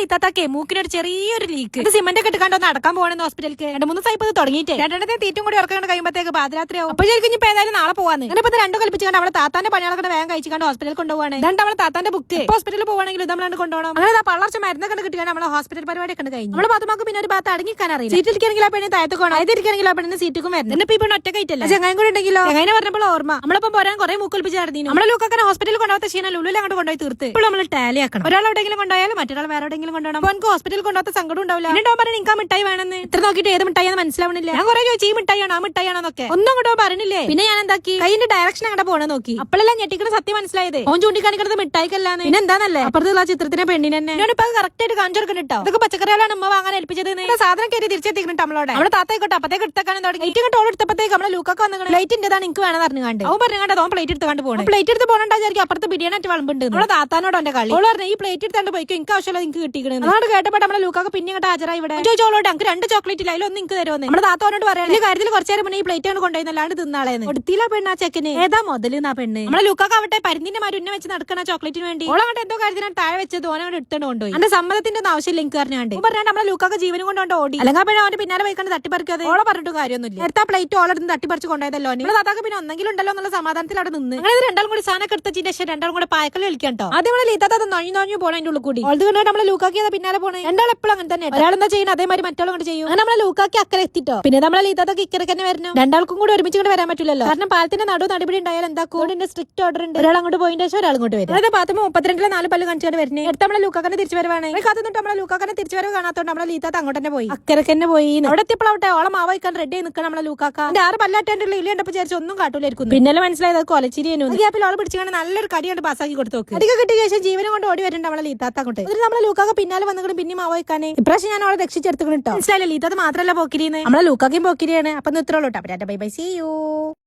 ലീത്താത്താക്കേ മൂക്കിനൊരു ചെറിയൊരു ലീക്ക്. ഇത് സിമന്റ് ഒക്കെ ഇട്ടുകൊണ്ട് ഒന്ന് അടക്കാൻ പോകണമെന്ന് ഹോസ്പിറ്റലിലേക്ക് 2-3 ദിവസമായി ഇത് തുടങ്ങിയിട്ട് രണ്ടെണ്ണത്തെ തീറ്റും കൂടി ഉറക്കാൻ കഴിയുമ്പോഴത്തേക്ക് പാതിരാത്രിയാവും. അപ്പൊ ശരിക്കും ഇപ്പൊ ഏതായാലും നാളെ പോവാന്ന്. അങ്ങനെ ഇപ്പൊ രണ്ടും കളിപ്പിച്ചുകൊണ്ട് അവളെ താത്താന്റെ പണികളൊക്കെ വേഗം കഴിച്ചുകൊണ്ട് ഹോസ്പിറ്റലിൽ കൊണ്ടുപോവാണ്. രണ്ട് അവളെ താത്താന്റെ ബുക്ക് ഹോസ്പിറ്റലിൽ പോവാണെങ്കിൽ ഇത് നമ്മളാണ് കൊണ്ടുപോകണം. അങ്ങനെ പള്ളർച്ച മരുന്നൊക്കെ കിട്ടിയാണ് നമ്മളെ ഹോസ്പിറ്റൽ പരിപാടി ഒക്കെ കഴിഞ്ഞു. നമ്മളെ ഭാഗമാക്ക് പിന്നെ ഒരു ഭാഗത്ത് അടങ്ങിക്കാൻ അറിയില്ല. സീറ്റിരിക്കണമെങ്കിൽ ആ പെണ്ണിന് താഴത്ത് പോകണം, അതിരിക്കണമെങ്കിൽ ആ പെണ്ണിന് സീറ്റും വരുന്നത്. ഇപ്പൊ ഇപ്പൊ ഒറ്റ കയറ്റല്ല ചങ്ങായും കൂടെ ഉണ്ടെങ്കിലോ അങ്ങനെ പറഞ്ഞപ്പോൾ ഓർമ്മ നമ്മളിപ്പം പോരാൻ കുറെ മൂക്കൊലിപ്പിച്ച് നടന്നു. നമ്മളെ ലൂക്കാക്കാൻ ഹോസ്പിറ്റലിൽ കൊണ്ടുപോകാത്ത ക്ഷീണം ലുലുവിൽ അങ്ങോട്ട് കൊണ്ടുപോയി തീർത്ത് ഇപ്പോൾ നമ്മൾ ടാലി ആക്കണം. ഒരാൾ എവിടെയെങ്കിലും കൊണ്ടുപോയാലും മറ്റൊരാൾ വേറെ എവിടെയെങ്കിലും കൊണ്ടുപോകണം. അപ്പൊ എനിക്ക് ഹോസ്പിറ്റലിൽ കൊണ്ടുപോകാത്ത സങ്കടം ഉണ്ടാവില്ല. എന്നിട്ടോ പറഞ്ഞാൽ എനിക്ക് ആ മിഠായി വേണമെന്ന്. ഇത്ര നോക്കിയിട്ട് ഏത് മിഠായിന്ന് മനസ്സിലാവണില്ല. ഞാൻ കുറെ ചോദിച്ചു ഈ മിഠായിയാണോ ആ മിഠായിയാണോന്നൊക്കെ ഒന്നും അങ്ങോട്ടോ പറഞ്ഞില്ലേ. പിന്നെ ഞാൻ എന്താക്കി കൈന്റെ ഡയറക്ഷൻ അങ്ങോട്ട് പോകണം നോക്കി. അപ്പോഴെല്ലാം ഞെട്ടിക്കുന്ന സത്യം മനസ്സിലായത് ഓൻ ചൂണ്ടിക്കാണിക്കുന്നത് മിഠായിക്കല്ലാന്ന്. പിന്നെ എന്താന്നല്ലേ അപ്പുറത്തുള്ള ആ ചിത്രത്തിന്റെ പെണ്ണിനെ ഇപ്പൊ കറക്റ്റ് ആയിട്ട് കാണിച്ചു കൊടുക്കണം കേട്ടോ. ഇതൊക്കെ പച്ചക്കറികളാണ് ഉമ്മ വാങ്ങാൻ ഏൽപ്പിച്ചത്. സാധനം കയറി തിരിച്ചെത്തിക്കണം നമ്മളോട്. നമ്മുടെ താത്തായിക്കോട്ടെ അപ്പത്തേക്ക് എടുത്തേക്കാനും തുടങ്ങി. ഏറ്റവും ടോൾ എടുത്തപ്പോഴത്തേക്ക് നമ്മളെ ലൂക്കൊക്കെ വന്നു പ്ലേറ്റിന്റെതാണ് എനിക്ക് വേണം പറഞ്ഞു കണ്ട് അവൻ പറഞ്ഞാണ്ട് അവൻ പ്ലേറ്റ് എടുത്തുകൊണ്ട് പോകണം. പ്ലേറ്റ് എടുത്ത് പോകണ്ടായിരിക്കും അപ്പുറത്ത് ബിരിയാണി ആയിട്ട് വളമ്പുണ്ട്. നമ്മളെ താത്താനോട് എന്റെ കളി ഓള് പറഞ്ഞു ഈ പ്ലേറ്റ് എടുത്താണ്ട് പോയിക്കോ എനിക്ക് ആവശ്യമുള്ള എനിക്ക് കിട്ടിക്കണം. അതുകൊണ്ട് കേട്ടപ്പോൾ നമ്മളെ ലൂക്കൊക്കെ പിന്നെ ഇങ്ങോട്ട് ഹാജരായി. ഇവിടെ ചോദിച്ചോളോട്ട് നമുക്ക് 2 ചോക്ലേറ്റ് ഇല്ല അതിലൊന്നും എനിക്ക് തരുമെന്ന്. നമ്മുടെ താത്തോനോട് പറയാൻ ഈ കാര്യത്തിൽ കുറച്ചു നേരം മുന്നേ ഈ പ്ലേറ്റ് ആണ് കൊണ്ടുപോയി അല്ലാണ്ട് തിന്നാളേന്ന്. കൊടുത്തില്ല പെണ്ണ് ആ ചെക്കന് ഏതാ മുതല് ആ പെണ്ണ്. നമ്മളെ ലൂക്കൊക്കെ ആവട്ടെ പരിന്തിന്റെ മാറി ഉന്നെ വെച്ച് നടക്കണ ചോക്ലേറ്റിന് വേണ്ടി ഓളങ്ങോട്ട് എന്തോ കാര്യത്തിനാണ് താഴെ വെച്ചത് ഓനോട് എടുത്തോണ്ട് കൊണ്ടുപോയി. എന്റെ സമ്മതത്തിന്റെ ഒന്നും ആവശ്യമില്ല എനിക്ക് പറഞ്ഞാണ്ട് പറഞ്ഞാൽ നമ്മളെ ലൂക്കൊക്കെ ജീവനും കൊണ്ട് ഓടി. അല്ലെങ്കിൽ ആ പെണ്ണ് അവന്റെ പിന്നാലെ പോയിക്കാണ്ട് തട്ടിപ്പറിക്കാതെ ഓളെ പറഞ്ഞിട്ട് കാര്യമൊന്നുമില്ല. നേരത്തെ ആ പ്ലേറ്റ് ഓളെടുത്ത് തട്ടിപ്പറിച്ച് കൊണ്ടുപോയതല്ലോ. താത്താക്ക് പിന്നെ ഒന്നെങ്കിലും ഉണ്ടല്ലോ എന്നുള്ള സമാധാനത്തിൽ അവിടെ നിന്ന് അങ്ങനെ രണ്ടാളും കൂടി സാധനം എടുത്തതിന്റെ ശേഷം രണ്ടാളും കൂടെ പായക്കൽ കളിക്കാട്ടോ. ആദ്യം നമ്മളെ ലീത്താത്ത നൊഞ്ഞു പോണ അതിന്റെ ഉള്ളിൽ കൂടി ഓൾത് കണ്ടിട്ട് നമ്മളെ ലൂക്കാക്കിയത് പിന്നാലെ പോണേ. രണ്ടാൾ എപ്പോഴും അങ്ങനെ തന്നെ ഒരാൾ എന്താ ചെയ്യുന്നത് അതേമാതിരി മറ്റാളും കൊണ്ട് ചെയ്യും. അങ്ങനെ നമ്മളെ ലൂക്കാക്കി അക്കരെ എത്തിട്ടോ. പിന്നെ നമ്മളെ ലീത്താത്തൊക്കെ ഇക്കരക്ക് തന്നെ വരണം. രണ്ടാൾക്കും കൂടി ഒരുമിച്ച് കൊണ്ട് വരാൻ പറ്റില്ലല്ലോ. കാരണം പാലത്തിന്റെ നടുപടി ഉണ്ടായാലും എന്താ കോഡിന്റെ സ്ട്രിക്റ്റ് ഓർഡർ ഉണ്ട്. ഒരാൾ അങ്ങോട്ട് പോയിന്റെ ശേഷം ഒരാൾ ഇങ്ങോട്ട് വരും. അതായത് 32 4 പല്ല് കാണിച്ചാണ് വരുന്നത്. അടുത്ത നമ്മളെ ലൂക്കാക്കനെ തിരിച്ചു വരവാണ്. കാത്തുനിട്ട് നമ്മളെ ലൂക്കാക്കനെ തിരിച്ചു വരവ് കാണാത്തോണ്ട് നമ്മളെ ലീത്താത്ത അങ്ങോട്ട് തന്നെ പോയി അക്കരക്ക് തന്നെ പോയി. അവിടെ എത്തിയപ്പോഴാവട്ടെ ഓളം മാവായിക്കാൻ റെഡി ആയി നിൽക്കണം നമ്മളെ ലൂക്കാക്ക. 6 പല്ലാറ്റാണ്ടുള്ള ഇല്ല കണ്ടപ്പോൾ വിചാരിച്ചു ഒന്നും കാട്ടൂലായിരിക്കും. പിന്നല്ലേ മനസ്സിലായത് കൊലച്ചിരിയായിരുന്നു. ഗ്യാപ്പിൽ ആൾ പിടിച്ചാണ് നല്ലൊരു കടിയോട് പാസ്സാക്കി കൊടുത്തു നോക്ക്. അധികം കിട്ടിയ ശേഷം ജീവനം കൊണ്ട് ഓടി വരുന്നുണ്ട് നമ്മളെ ലീത്താത്ത അങ്ങോട്ട്. അതിൽ നമ്മളെ ലൂക്കാക്ക പിന്നാലെ വന്നിട്ട് പിന്നെ മാവായിക്കാനേ ഇപ്രാവശ്യം ഞാൻ അവളെ രക്ഷിച്ചെടുത്തിട്ടോ. മനസ്സിലായില്ലേ ലീത്താത്ത മാത്രമല്ല പോക്കിരിന്ന് നമ്മളെ ലൂക്കാക്കയും പോക്കിരിയാണ്. അപ്പൊ ഇത്രയുള്ളൂ. Bye bye see U.